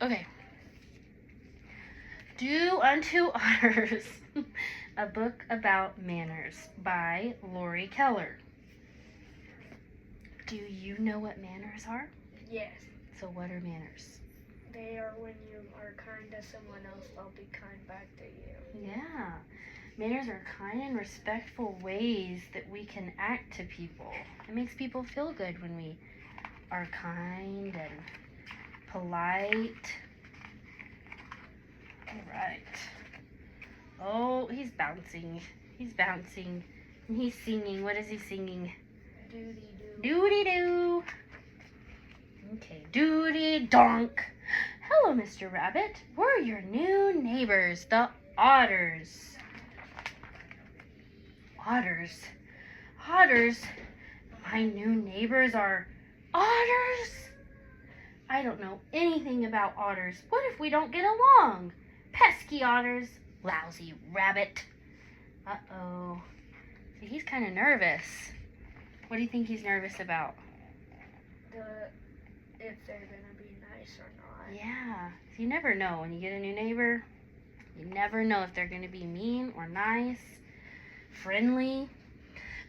Okay. Do Unto Otters, a book about manners by Laurie Keller. Do you know what manners are? Yes. So what are manners? They are when you are kind to someone else, they'll be kind back to you. Yeah. Manners are kind and respectful ways that we can act to people. It makes people feel good when we are kind and polite. All right. Oh, he's bouncing. He's bouncing. And he's singing. What is he singing? Doody-doo. Doody-doo. Okay, doody donk. Hello, Mr. Rabbit. We're your new neighbors, the Otters. Otters. Otters. My new neighbors are otters. I don't know anything about otters. What if we don't get along? Pesky otters. Lousy rabbit. Uh-oh. See, he's kind of nervous. What do you think he's nervous about? If they're gonna be nice or not. Yeah. So you never know when you get a new neighbor. You never know if they're going to be mean or nice, friendly.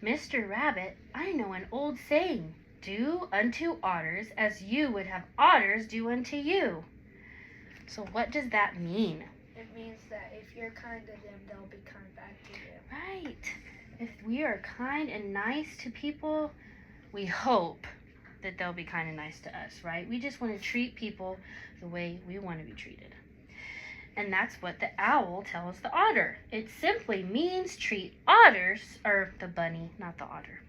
Mr. Rabbit, I know an old saying. Do unto otters as you would have otters do unto you. So what does that mean? It means that if you're kind to them, they'll be kind back to you. Right. If we are kind and nice to people, we hope that they'll be kind and nice to us, right? We just want to treat people the way we want to be treated. And that's what the owl tells the otter. It simply means treat otters, or the bunny, not the otter.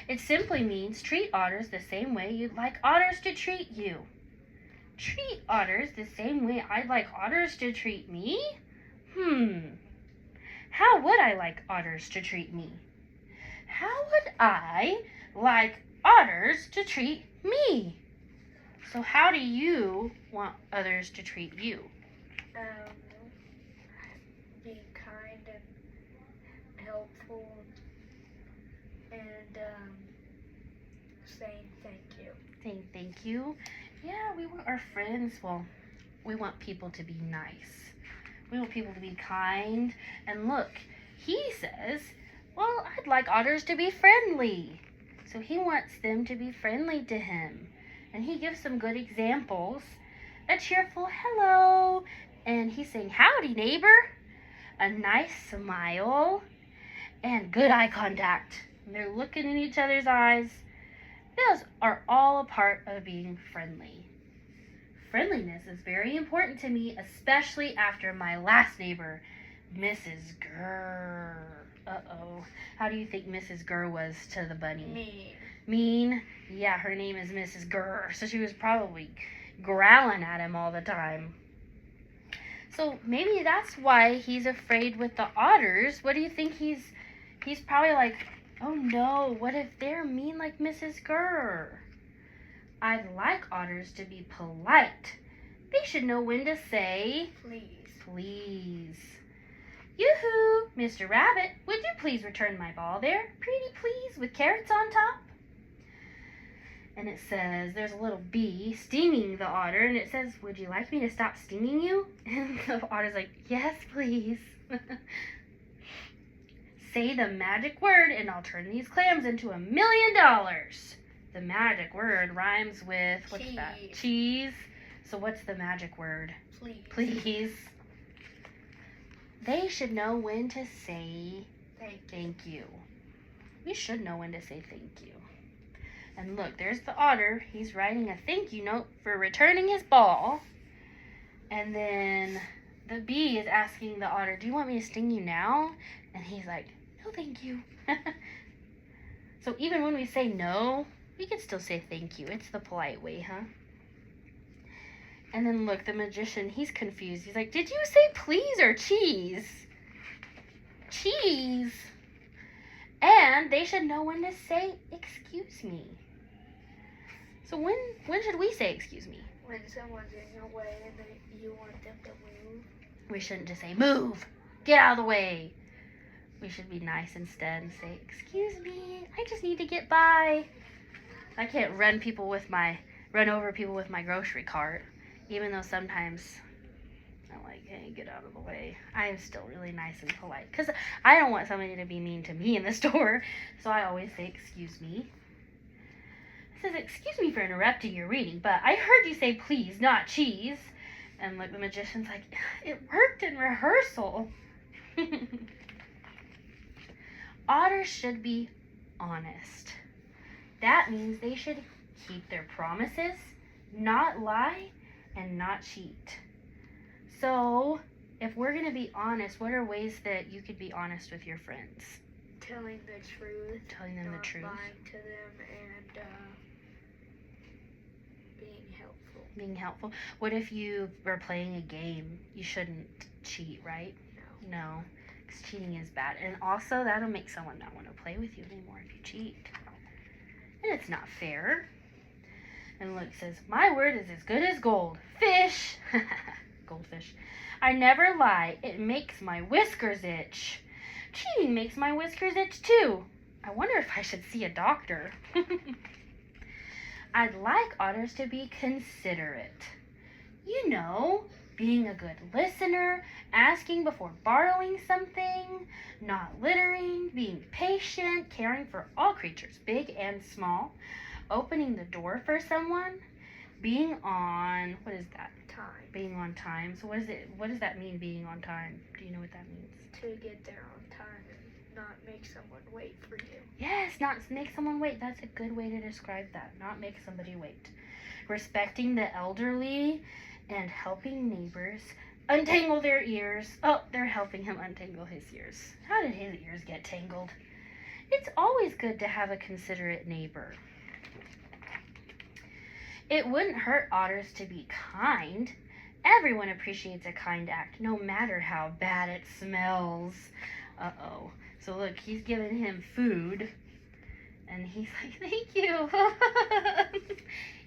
It simply means treat otters the same way you'd like otters to treat you. Treat otters the same way I'd like otters to treat me? How would I like otters to treat me? How would I like otters to treat me? So how do you want others to treat you? Being kind and helpful and saying thank you. Saying thank you. Yeah, we want our friends, we want people to be nice. We want people to be kind. And look, he says, well, I'd like otters to be friendly. So he wants them to be friendly to him. And he gives some good examples. A cheerful hello. And he's saying, howdy, neighbor. A nice smile. And good eye contact. And they're looking in each other's eyes. Those are all a part of being friendly. Friendliness is very important to me, especially after my last neighbor, Mrs. Gurr. Uh-oh. How do you think Mrs. Gurr was to the bunny? Mean. Mean? Yeah, her name is Mrs. Gurr, so she was probably growling at him all the time. So maybe that's why he's afraid with the otters. What do you think he's probably like, oh no, what if they're mean like Mrs. Gurr? I'd like otters to be polite. They should know when to say, please. Yoo-hoo, Mr. Rabbit, would you please return my ball there? Pretty please, with carrots on top. And it says, there's a little bee stinging the otter, and it says, would you like me to stop stinging you? And the otter's like, yes, please. Say the magic word, and I'll turn these clams into $1 million. The magic word rhymes with, what's Cheese. that? Cheese. So what's the magic word? Please. They should know when to say thank you. We should know when to say thank you. And look, there's the otter. He's writing a thank you note for returning his ball. And then the bee is asking the otter, do you want me to sting you now? And he's like, no, thank you. So even when we say no, we can still say thank you. It's the polite way, huh? And then look, the magician, he's confused. He's like, did you say please or cheese? Cheese. And they should know when to say excuse me. So when should we say excuse me? When someone's in your way and you want them to move. We shouldn't just say, move, get out of the way. We should be nice instead and say, excuse me, I just need to get by. I can't run over people with my grocery cart. Even though sometimes I'm like, hey, get out of the way. I am still really nice and polite. Because I don't want somebody to be mean to me in the store. So I always say, excuse me. It says, excuse me for interrupting your reading, but I heard you say please, not cheese. And look, the magician's like, it worked in rehearsal. Otters should be honest. That means they should keep their promises, not lie, and not cheat. So, if we're going to be honest, what are ways that you could be honest with your friends? Telling the truth. Telling them the truth. Lying to them and being helpful. Being helpful. What if you were playing a game? You shouldn't cheat, right? No. Because cheating is bad. And also, that'll make someone not want to play with you anymore if you cheat. And it's not fair. And look, it says, my word is as good as gold. Fish! Goldfish. I never lie. It makes my whiskers itch. Cheating makes my whiskers itch too. I wonder if I should see a doctor. I'd like otters to be considerate. You know, being a good listener, asking before borrowing something, not littering, being patient, caring for all creatures, big and small, opening the door for someone, being on, what is that? Time. Being on time. So what does that mean, being on time? Do you know what that means? To get there on time and not make someone wait for you. Yes, not make someone wait. That's a good way to describe that. Not make somebody wait. Respecting the elderly and helping neighbors untangle their ears. Oh, they're helping him untangle his ears. How did his ears get tangled? It's always good to have a considerate neighbor. It wouldn't hurt otters to be kind. Everyone appreciates a kind act, no matter how bad it smells. Uh-oh. So look, he's giving him food. And he's like, thank you.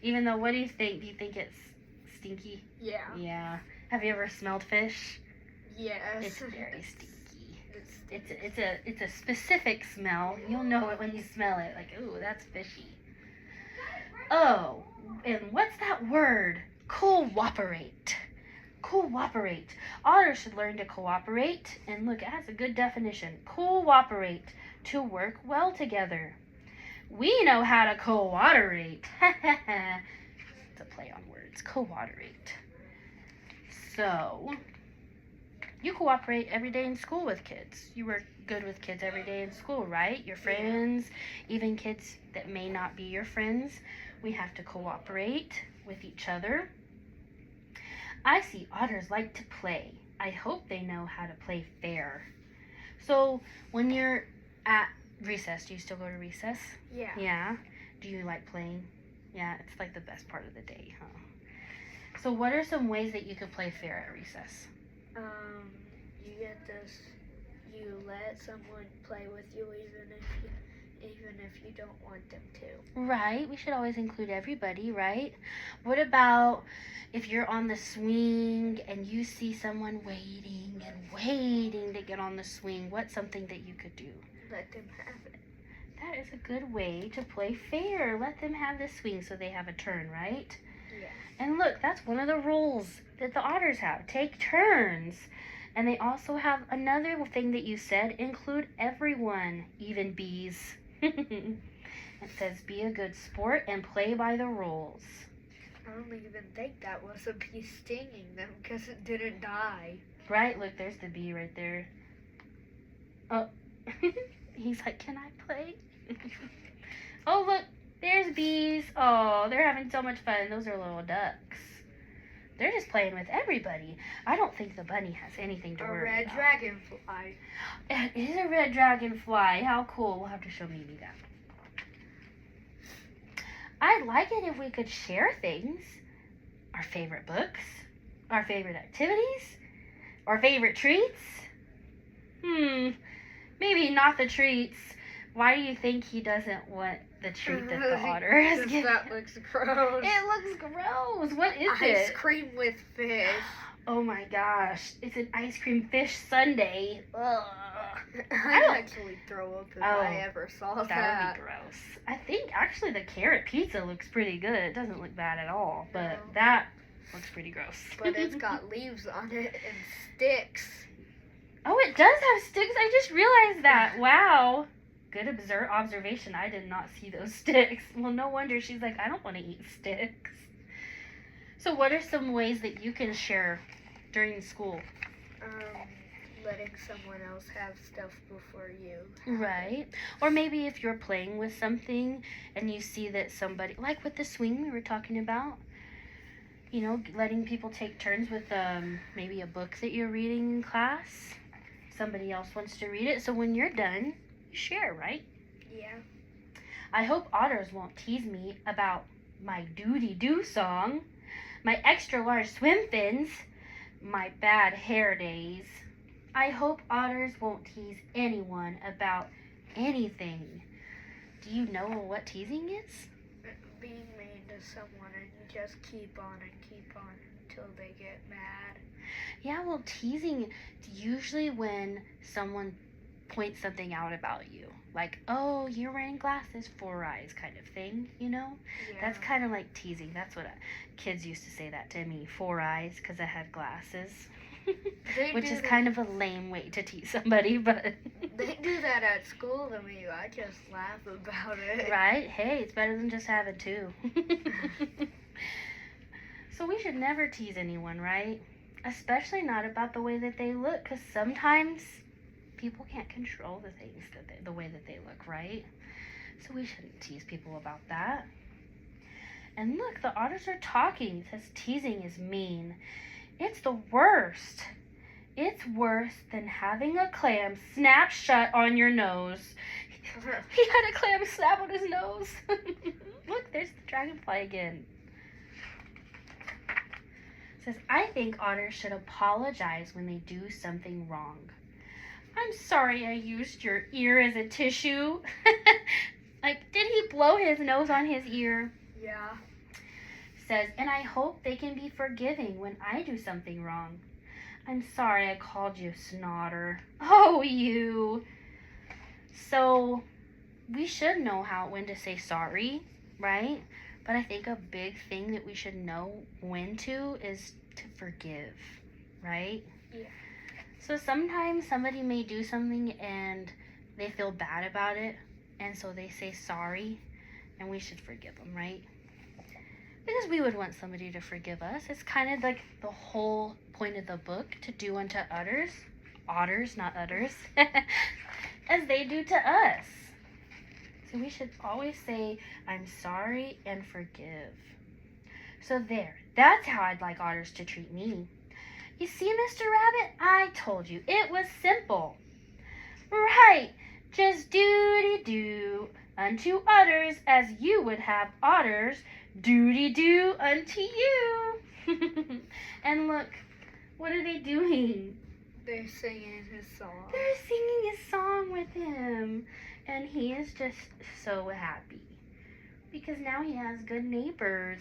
Even though, what do you think? Do you think it's stinky? Yeah. Yeah. Have you ever smelled fish? Yes. It's very stinky. It's a specific smell. You'll know it when you smell it. Like, ooh, that's fishy. Oh, and what's that word? Cooperate. Cooperate. Otters should learn to cooperate. And look, it has a good definition. Cooperate. To work well together. We know how to cooperate. It's a play on words. Cooperate. So, you cooperate every day in school with kids. You work good with kids every day in school, right? Your friends, even kids that may not be your friends. We have to cooperate with each other. I see otters like to play. I hope they know how to play fair. So, when you're at recess, do you still go to recess? Yeah. Yeah? Do you like playing? Yeah, it's like the best part of the day, huh? So what are some ways that you could play fair at recess? You get this, you let someone play with you even if you don't want them to. Right, we should always include everybody, right? What about if you're on the swing and you see someone waiting to get on the swing? What's something that you could do? Let them have it. That is a good way to play fair. Let them have the swing so they have a turn, right? Yeah. And look, that's one of the rules that the otters have. Take turns. And they also have another thing that you said, include everyone, even bees. It says, be a good sport and play by the rules. I don't even think that was a bee stinging them because it didn't die. Right? Look, there's the bee right there. Oh. He's like, can I play? Oh, look, there's bees. Oh, they're having so much fun. Those are little ducks. They're just playing with everybody. I don't think the bunny has anything to worry about. A red dragonfly. It is a red dragonfly. How cool. We'll have to show Mimi that. I'd like it if we could share things. Our favorite books. Our favorite activities. Our favorite treats. Maybe not the treats. Why do you think he doesn't want the treat that the otter is giving? That looks gross. It looks gross. What is it? Ice cream with fish. Oh my gosh. It's an ice cream fish sundae. Ugh. I'd actually throw up if I ever saw that. That would be gross. I think actually the carrot pizza looks pretty good. It doesn't look bad at all. But that Looks pretty gross. But it's got leaves on it and sticks. Oh, it does have sticks. I just realized that. Wow. Good observation. I did not see those sticks. Well, no wonder she's like, I don't want to eat sticks. So what are some ways that you can share during school? Letting someone else have stuff before you. Right. Or maybe if you're playing with something and you see that somebody, like with the swing we were talking about, you know, letting people take turns with maybe a book that you're reading in class. Somebody else wants to read it. So when you're done, you share, right? Yeah. I hope Otters won't tease me about my doody-doo song, my extra large swim fins, my bad hair days. I hope Otters won't tease anyone about anything. Do you know what teasing is? Being mean to someone and you just keep on until they get mad. Yeah, well, teasing usually when someone points something out about you. Like, oh, you're wearing glasses, 4 eyes kind of thing, you know? Yeah. That's kind of like teasing. That's what kids used to say that to me, 4 eyes, because I had glasses. Which is kind of a lame way to tease somebody, but... They do that at school to me. I just laugh about it. Right? Hey, it's better than just having 2. So we should never tease anyone, right? Especially not about the way that they look, because sometimes people can't control the things the way that they look, right? So we shouldn't tease people about that. And look, the otters are talking. It says teasing is mean. It's the worst. It's worse than having a clam snap shut on your nose. He had a clam snap on his nose. Look, there's the dragonfly again. It says, I think otters should apologize when they do something wrong. I'm sorry I used your ear as a tissue. Like, did he blow his nose on his ear? Yeah. Says, and I hope they can be forgiving when I do something wrong. I'm sorry I called you Snotter. Oh, you. So, we should know when to say sorry, right? But I think a big thing that we should know when to is to forgive, right? Yeah. So sometimes somebody may do something and they feel bad about it, and so they say sorry, and we should forgive them, right? Because we would want somebody to forgive us. It's kind of like the whole point of the book, to do unto others, not utters, as they do to us. So we should always say, I'm sorry and forgive. So there, that's how I'd like otters to treat me. You see, Mr. Rabbit, I told you, it was simple. Right, just doody-doo unto otters as you would have otters doody-doo unto you. And look, what are they doing? They're singing his song. They're singing his song with him. And he is just so happy. Because now he has good neighbors.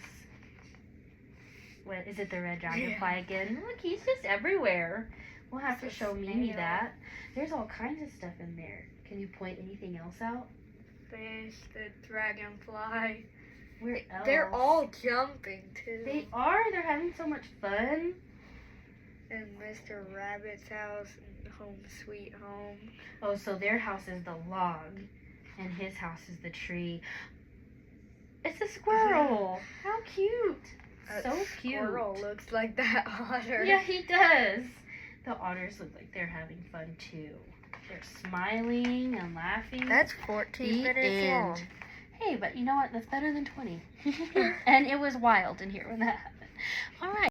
What, is it the red dragonfly again? Look, he's just everywhere. We'll have to show Mimi that. There's all kinds of stuff in there. Can you point anything else out? Fish, the dragonfly. Where else? They're all jumping too. They are. They're having so much fun. And Mr. Rabbit's house and Home Sweet Home. Oh, so their house is the log, and his house is the tree. It's a squirrel. How cute. So cute. Squirrel looks like that otter. Yeah, he does. The otters look like they're having fun too. They're smiling and laughing. That's 14 minutes long. Hey, but you know what? That's better than 20. And it was wild in here when that happened. All right.